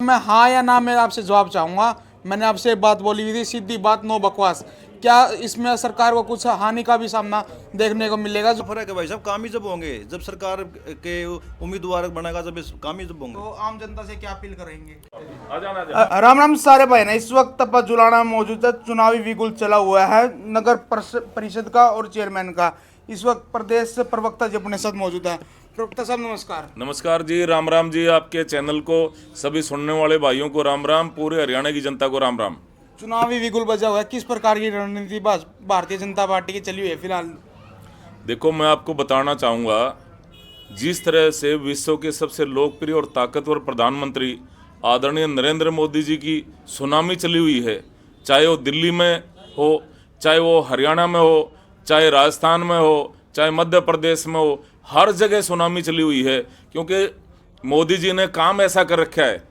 मैं हाँ या ना में आपसे जवाब चाहूँगा। मैंने आपसे एक बात बोली हुई थी, सीधी बात, नो बकवास। क्या इसमें सरकार को कुछ हानि का भी सामना देखने को मिलेगा? जो फर्क है भाई साहब, काम ही जब होंगे जब सरकार के उम्मीदवार बनेगा, जब काम ही जब होंगे। तो आम जनता से क्या अपील करेंगे? आ जाना। राम राम सारे भाई ना, इस वक्त तपा जुलाना मौजूद है। चुनावी बिगुल चला हुआ है नगर परिषद का और चेयरमैन का। इस वक्त प्रदेश प्रवक्ता जी अपने साथ मौजूद है। प्रवक्ता साहब नमस्कार। नमस्कार जी, राम राम जी। आपके चैनल को, सभी सुनने वाले भाइयों को राम राम, पूरे हरियाणा की जनता को राम राम। चुनावी बिगुल बजा हुआ है, किस प्रकार की रणनीति भारतीय जनता पार्टी की चली हुई है फिलहाल? देखो, मैं आपको बताना चाहूँगा, जिस तरह से विश्व के सबसे लोकप्रिय और ताकतवर प्रधानमंत्री आदरणीय नरेंद्र मोदी जी की सुनामी चली हुई है, चाहे वो दिल्ली में हो, चाहे वो हरियाणा में हो, चाहे राजस्थान में हो, चाहे मध्य प्रदेश में हो, हर जगह सुनामी चली हुई है। क्योंकि मोदी जी ने काम ऐसा कर रखा है।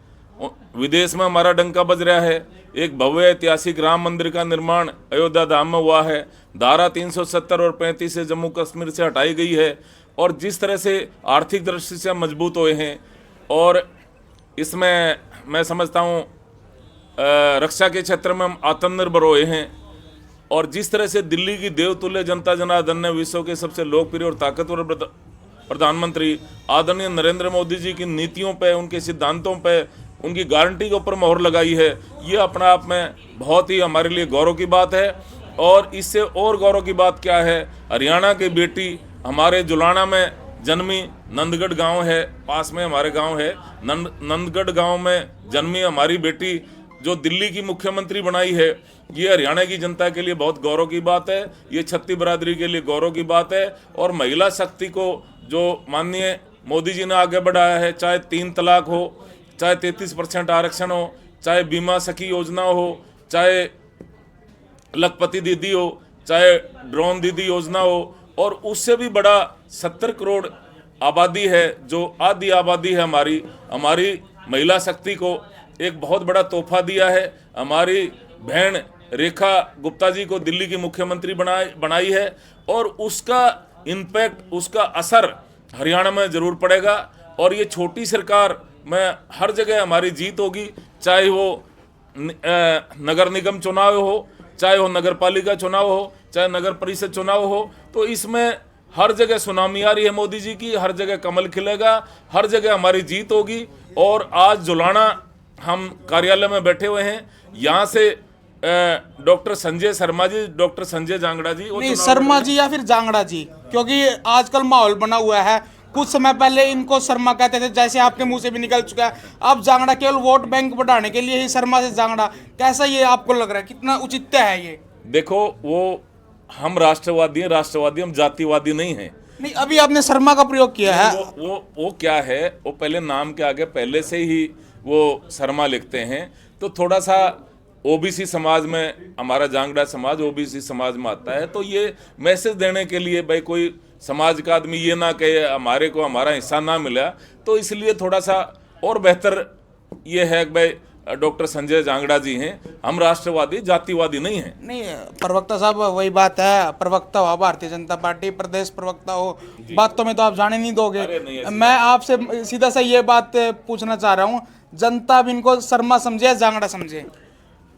विदेश में हमारा डंका बज रहा है। एक भव्य ऐतिहासिक राम मंदिर का निर्माण अयोध्या धाम में हुआ है। धारा 370 और 35 से जम्मू कश्मीर से हटाई गई है। और जिस तरह से आर्थिक दृष्टि से मजबूत हुए हैं, और इसमें मैं समझता हूँ रक्षा के क्षेत्र में हम आत्मनिर्भर हुए हैं। और जिस तरह से दिल्ली की देवतुल्य जनता जनार्दन ने विश्व के सबसे लोकप्रिय और ताकतवर प्रधानमंत्री आदरणीय नरेंद्र मोदी जी की नीतियों पे, उनके सिद्धांतों पे, उनकी गारंटी के ऊपर मोहर लगाई है, ये अपने आप में बहुत ही हमारे लिए गौरव की बात है। और इससे और गौरव की बात क्या है, हरियाणा की बेटी हमारे जुलाना में जन्मी, नंदगढ़ गांव है, पास में हमारे गांव है, नंदगढ़ गांव में जन्मी हमारी बेटी जो दिल्ली की मुख्यमंत्री बनाई है, ये हरियाणा की जनता के लिए बहुत गौरव की बात है। ये छत्ती बरादरी के लिए गौरव की बात है। और महिला शक्ति को जो माननीय मोदी जी ने आगे बढ़ाया है, चाहे 3 तलाक हो, चाहे 33% आरक्षण हो, चाहे बीमा सखी योजना हो, चाहे लखपति दीदी हो, चाहे ड्रोन दीदी योजना हो, और उससे भी बड़ा 70 करोड़ आबादी है, जो आधी आबादी है हमारी महिला शक्ति को एक बहुत बड़ा तोहफा दिया है। हमारी बहन रेखा गुप्ता जी को दिल्ली की मुख्यमंत्री बनाई है, और उसका इम्पैक्ट, उसका असर हरियाणा में जरूर पड़ेगा। और ये छोटी सरकार में हर जगह हमारी जीत होगी, चाहे वो नगर निगम चुनाव हो, चाहे वो नगर पालिका चुनाव हो, चाहे नगर परिषद चुनाव हो। तो इसमें हर जगह सुनामी आ रही है मोदी जी की, हर जगह कमल खिलेगा, हर जगह हमारी जीत होगी। और आज जुलाना हम कार्यालय में बैठे हुए हैं, यहाँ से डॉक्टर संजय शर्मा जी, डॉक्टर संजय जांगड़ा जी, नहीं शर्मा जी या फिर जांगड़ा जी, क्योंकि आजकल माहौल बना हुआ है। कुछ समय पहले इनको शर्मा कहते थे, जैसे आपके मुंह से भी निकल चुका है। अब जांगड़ा केवल वोट बैंक बढ़ाने के लिए ही शर्मा से जांगड़ा, कैसा ये आपको लग रहा है, कितना उचित है ये? देखो, वो हम राष्ट्रवादी हैं, हम जातिवादी नहीं हैं। नहीं, अभी आपने शर्मा का प्रयोग किया है। वो क्या है, वो पहले नाम के आगे पहले से ही वो शर्मा लिखते हैं। तो थोड़ा सा ओबीसी समाज में, हमारा जांगड़ा समाज ओबीसी समाज में आता है, तो ये मैसेज देने के लिए भाई कोई समाज का आदमी ये ना कहे हमारे को हमारा हिस्सा ना मिला, तो इसलिए थोड़ा सा और बेहतर ये है कि भाई डॉक्टर संजय जांगड़ा जी हैं। हम राष्ट्रवादी जातिवादी नहीं हैं। नहीं प्रवक्ता साहब, वही बात है, प्रवक्ता हो भारतीय जनता पार्टी, प्रदेश प्रवक्ता हो, बातों में तो आप जाने नहीं दोगे। मैं आपसे सीधा सा ये बात पूछना चाह रहा हूँ, जनता भी इनको शर्मा समझे या जांगड़ा समझे?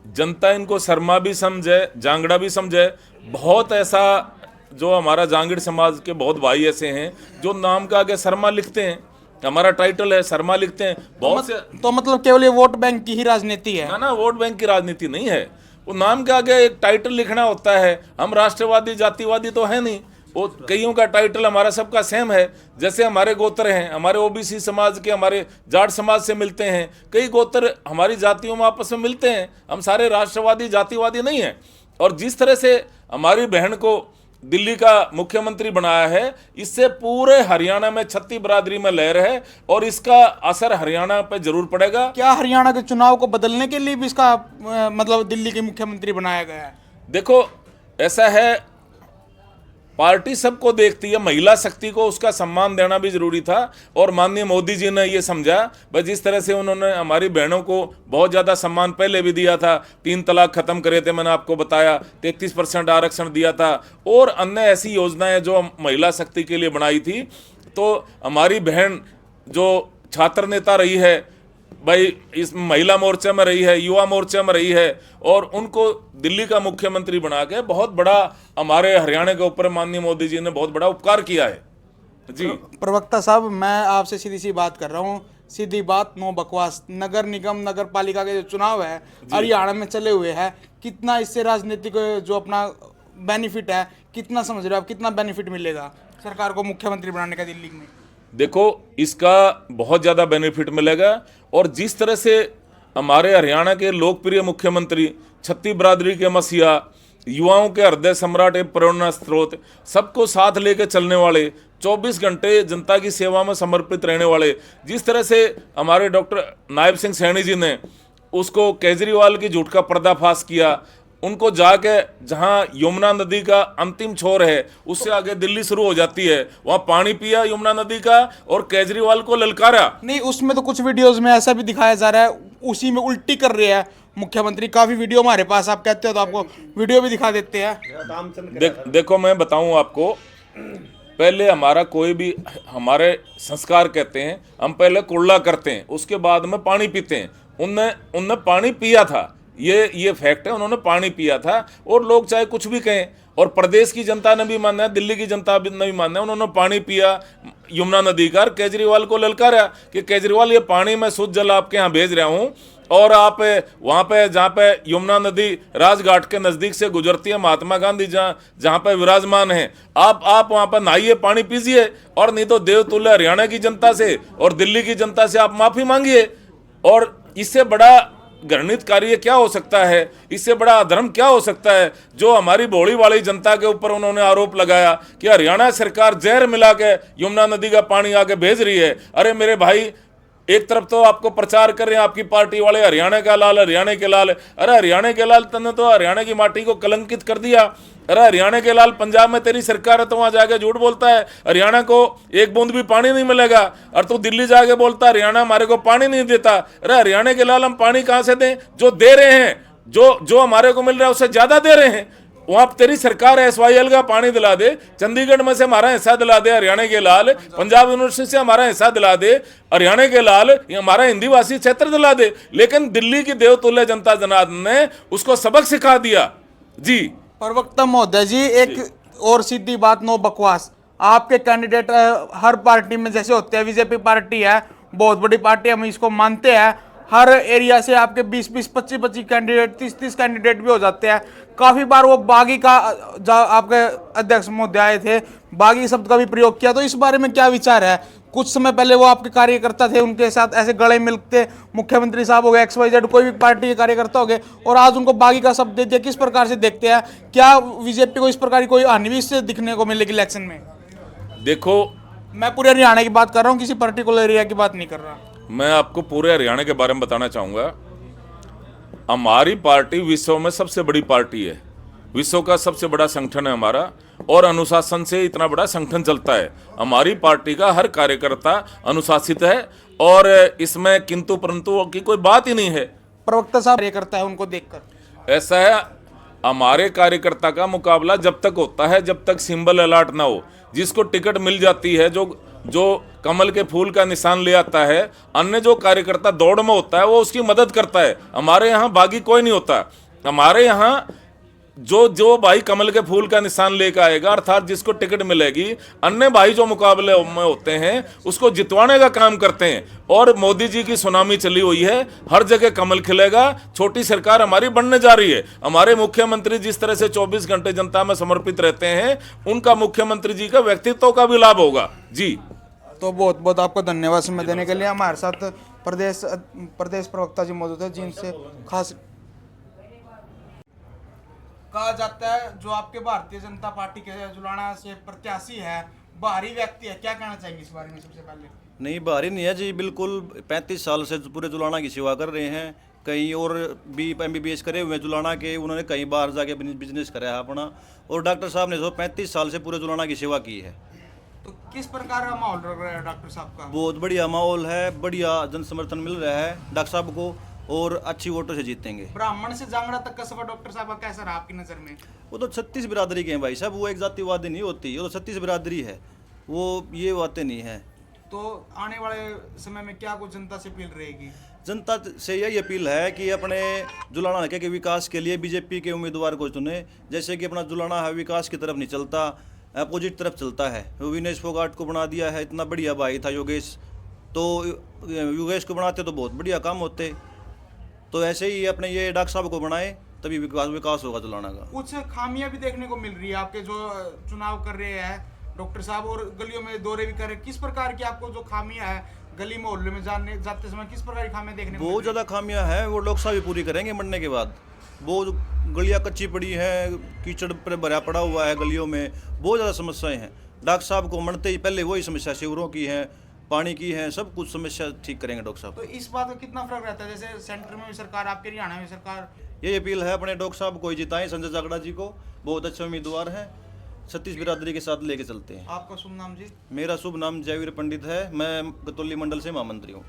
जनता इनको शर्मा भी समझे, जांगड़ा भी समझे। बहुत ऐसा जो हमारा जांगड़ समाज के बहुत भाई ऐसे हैं जो नाम के आगे शर्मा लिखते हैं, हमारा टाइटल है शर्मा लिखते हैं बहुत से। तो मतलब केवल ये वोट बैंक की ही राजनीति है? ना, वोट बैंक की राजनीति नहीं है। वो नाम के आगे एक टाइटल लिखना होता है। हम राष्ट्रवादी जातिवादी तो है नहीं, वो कईयों का टाइटल हमारा सबका सेम है। जैसे हमारे गोत्र हैं, हमारे ओबीसी समाज के, हमारे जाट समाज से मिलते हैं, कई गोत्र हमारी जातियों में आपस में मिलते हैं। हम सारे राष्ट्रवादी जातिवादी नहीं हैं। और जिस तरह से हमारी बहन को दिल्ली का मुख्यमंत्री बनाया है, इससे पूरे हरियाणा में छत्ती बरादरी में लहर है, और इसका असर हरियाणा पे जरूर पड़ेगा। क्या हरियाणा के चुनाव को बदलने के लिए भी इसका मतलब दिल्ली के मुख्यमंत्री बनाया गया है? देखो, ऐसा है, पार्टी सबको देखती है, महिला शक्ति को उसका सम्मान देना भी जरूरी था। और माननीय मोदी जी ने ये समझा, भाई जिस तरह से उन्होंने हमारी बहनों को बहुत ज़्यादा सम्मान पहले भी दिया था, 3 तलाक खत्म करे थे, मैंने आपको बताया, 33% आरक्षण दिया था, और अन्य ऐसी योजनाएं जो महिला शक्ति के लिए बनाई थी। तो हमारी बहन जो छात्र नेता रही है, भाई इस महिला मोर्चा में रही है, युवा मोर्चा में रही है, और उनको दिल्ली का मुख्यमंत्री बना के बहुत बड़ा हमारे हरियाणा के ऊपर माननीय मोदी जी ने बहुत बड़ा उपकार किया है। जी प्रवक्ता साहब, मैं आपसे सीधी सी बात कर रहा हूँ, सीधी बात, नो बकवास। नगर निगम नगर पालिका के जो चुनाव है हरियाणा में चले हुए हैं, कितना इससे राजनीतिक जो अपना बेनिफिट है, कितना समझ रहे हो आप, कितना बेनिफिट मिलेगा सरकार को मुख्यमंत्री बनाने का दिल्ली में? देखो, इसका बहुत ज़्यादा बेनिफिट मिलेगा, और जिस तरह से हमारे हरियाणा के लोकप्रिय मुख्यमंत्री, छत्ती बिरादरी के मसीहा, युवाओं के हृदय सम्राट एवं प्रेरणा स्रोत, सबको साथ लेकर चलने वाले, 24 घंटे जनता की सेवा में समर्पित रहने वाले, जिस तरह से हमारे डॉक्टर नायब सिंह सैनी जी ने उसको केजरीवाल की झूठ का पर्दाफाश किया, उनको जाके जहां यमुना नदी का अंतिम छोर है उससे आगे दिल्ली शुरू हो जाती है, वहां पानी पिया यमुना नदी का और केजरीवाल को ललकारा। नहीं, उसमें तो कुछ वीडियोस में ऐसा भी दिखाया जा रहा है, उसी में उल्टी कर रहे हैं मुख्यमंत्री। काफी वीडियो हमारे पास, आप कहते हो तो आपको वीडियो भी दिखा देते हैं। देखो, मैं बताऊं आपको, पहले हमारा कोई भी, हमारे संस्कार कहते हैं, हम पहले कुल्ला करते हैं, उसके बाद में पानी पीते हैं। उनने पानी पिया था, ये फैक्ट है, उन्होंने पानी पिया था, और लोग चाहे कुछ भी कहें, और प्रदेश की जनता ने भी माना है, दिल्ली की जनता ने भी माना है, उन्होंने पानी पिया यमुना नदी का, केजरीवाल को ललकारा कि केजरीवाल ये पानी मैं शुद्ध जल आपके यहाँ भेज रहा हूँ, और आप वहाँ पे जहाँ पे यमुना नदी राजघाट के नज़दीक से गुजरती है, महात्मा गांधी जहाँ पे विराजमान है, आप वहाँ पर नहाइए, पानी पीजिए, और नहीं तो देवतुल्य हरियाणा की जनता से और दिल्ली की जनता से आप माफ़ी मांगिए। और इससे बड़ा घृणित कार्य क्या हो सकता है, इससे बड़ा अधर्म क्या हो सकता है, जो हमारी भोली वाली जनता के ऊपर उन्होंने आरोप लगाया कि हरियाणा सरकार जहर मिला के यमुना नदी का पानी आगे भेज रही है। अरे मेरे भाई, एक तरफ तो आपको प्रचार कर रहे हैं आपकी पार्टी वाले, हरियाणा का लाल, हरियाणा के लाल। अरे हरियाणा के लाल, तूने तो हरियाणा की माटी को कलंकित कर दिया। अरे हरियाणा के लाल, पंजाब में तेरी सरकार है तो वहां जाके झूठ बोलता है हरियाणा को एक बूंद भी पानी नहीं मिलेगा, और तू दिल्ली जाके बोलता है हरियाणा हमारे को पानी नहीं देता। अरे हरियाणा के लाल, हम पानी कहां से दें? जो दे रहे हैं, जो हमारे को मिल रहा है उससे ज्यादा दे रहे हैं। वहां तेरी सरकार SYL का पानी दिला दे, चंडीगढ़ में से हमारा हिस्सा दिला दे हरियाणा के लाल, पंजाब यूनिवर्सिटी से हमारा हिस्सा दिला दे हरियाणा के लाल, हमारा हिंदी भाषी क्षेत्र दिला दे, लेकिन दिल्ली की देवतुल्य जनता जनार्दन ने उसको सबक सिखा दिया। जी प्रवक्ता महोदय जी, एक और सीधी बात, नो बकवास। आपके कैंडिडेट हर पार्टी में जैसे होते हैं, बीजेपी पार्टी है बहुत बड़ी पार्टी, हम इसको मानते हैं, हर एरिया से आपके 20-20, 25-25 कैंडिडेट, 30-30 कैंडिडेट भी हो जाते हैं। काफी बार वो बागी का, आपके अध्यक्ष महोदय आए थे, बागी शब्द का भी प्रयोग किया, तो इस बारे में क्या विचार है? कुछ समय पहले वो आपके कार्यकर्ता थे, उनके साथ ऐसे गले मिलते, मुख्यमंत्री साहब हो गए, XYZ कोई भी पार्टी के कार्यकर्ता हो गए, और आज उनको बागी का शब्द दे दिया। किस प्रकार से देखते हैं? क्या बीजेपी को इस प्रकार की कोई हानि भी इससे दिखने को मिलेगी इलेक्शन में? देखो, मैं पूरे हरियाणा की बात कर रहा हूँ, किसी पर्टिकुलर एरिया की बात नहीं कर रहा। मैं आपको पूरे हरियाणा के बारे में बताना चाहूँगा। हमारी पार्टी विश्व में सबसे बड़ी पार्टी है, विश्व का सबसे बड़ा संगठन है हमारा, और अनुशासन से इतना बड़ा संगठन चलता है। हमारी पार्टी का हर कार्यकर्ता अनुशासित है, और इसमें किंतु परंतु की कोई बात ही नहीं है। प्रवक्ता साहब कार्यकर्ता है, उनको देखकर ऐसा है, हमारे कार्यकर्ता का मुकाबला जब तक होता है जब तक सिंबल अलॉट ना हो। जिसको टिकट मिल जाती है, जो कमल के फूल का निशान ले आता है, अन्य जो कार्यकर्ता दौड़ में होता है वो उसकी मदद करता है। हमारे यहाँ बागी कोई नहीं होता। हमारे यहाँ जो भाई कमल के फूल का निशान लेकर आएगा, अर्थात जिसको टिकट मिलेगी, अन्य भाई जो मुकाबले में होते हैं उसको जितवाने का काम करते हैं। और मोदी जी की सुनामी चली हुई है, हर जगह कमल खिलेगा, छोटी सरकार हमारी बनने जा रही है। हमारे मुख्यमंत्री जिस तरह से 24 घंटे जनता में समर्पित रहते हैं, उनका मुख्यमंत्री जी का व्यक्तित्व का भी लाभ होगा। जी, तो बहुत बहुत आपको धन्यवाद समय देने के लिए। हमारे साथ प्रदेश प्रवक्ता जी मौजूद है, जिनसे खास कहा जाता है, जो आपके भारतीय जनता पार्टी के जुलाना से प्रत्याशी है, बाहरी व्यक्ति है, क्या कहना चाहेंगे इस बारे में? सबसे पहले नहीं, बाहरी नहीं है जी, बिल्कुल 35 साल से पूरे जुलाना की सेवा कर रहे हैं। कहीं और भी MBBS करे हुए जुलाना के, उन्होंने कहीं बाहर जाके बिजनेस करा है अपना, और डॉक्टर साहब ने जो 35 साल से पूरे जुलाना की सेवा की है। तो किस प्रकार का माहौल रह रहा है डॉक्टर साहब का? बहुत बढ़िया माहौल है, बढ़िया जन समर्थन मिल रहा है डॉक्टर साहब को, और अच्छी वोटों से जीतेंगे। ब्राह्मण से जांगड़ा तक का सफर डॉक्टर साहब का कैसा रहा आपकी नजर में? वो तो 36 बिरादरी के हैं भाई साहब, वो एक जातिवादी नहीं होती, वो तो 36 बिरादरी है, वो ये बातें नहीं है। तो आने वाले समय में क्या कुछ जनता से अपील रहेगी? जनता से यही अपील है कि अपने जुलाना हल्के के विकास के लिए बीजेपी के उम्मीदवार को चुने। जैसे कि अपना जुलाना है विकास की तरफ नहीं चलता, अपोजिट तरफ चलता है। विनेश फोगाट को बना दिया है, इतना बढ़िया भाई था योगेश, तो योगेश को बनाते तो बहुत बढ़िया काम होते। तो ऐसे ही अपने ये डॉक्टर साहब को बनाए, तभी विकास होगा जुलाना का। कुछ खामियां भी देखने को मिल रही है आपके जो चुनाव कर रहे हैं डॉक्टर साहब, और गलियों में दौरे भी कर रहे हैं। किस प्रकार की आपको जो खामियां है गली मोहल्ले में जाते समय, किस प्रकार की खामियां देखने को बहुत ज़्यादा खामियां हैं, वो लोग साहब भी पूरी करेंगे मरने के बाद। बहुत गलियां कच्ची पड़ी हैं, कीचड़ पर भरा पड़ा हुआ है गलियों में, बहुत ज़्यादा समस्याएं हैं। डॉक्टर साहब को मरते ही पहले वही समस्या शिविरों की है, पानी की है, सब कुछ समस्या ठीक करेंगे डॉक्टर साहब। तो इस बात का कितना फर्क रहता है, जैसे सेंटर में भी सरकार, आपके हरियाणा में सरकार? ये अपील है अपने डॉक्टर साहब को ही जिताएं, संजय जागड़ा जी को, बहुत अच्छे उम्मीदवार हैं, 36 बिरादरी के साथ लेके चलते हैं। आपका शुभ नाम जी? मेरा शुभ नाम जयवीर पंडित है, मैं गतौली मंडल से महामंत्री हूँ।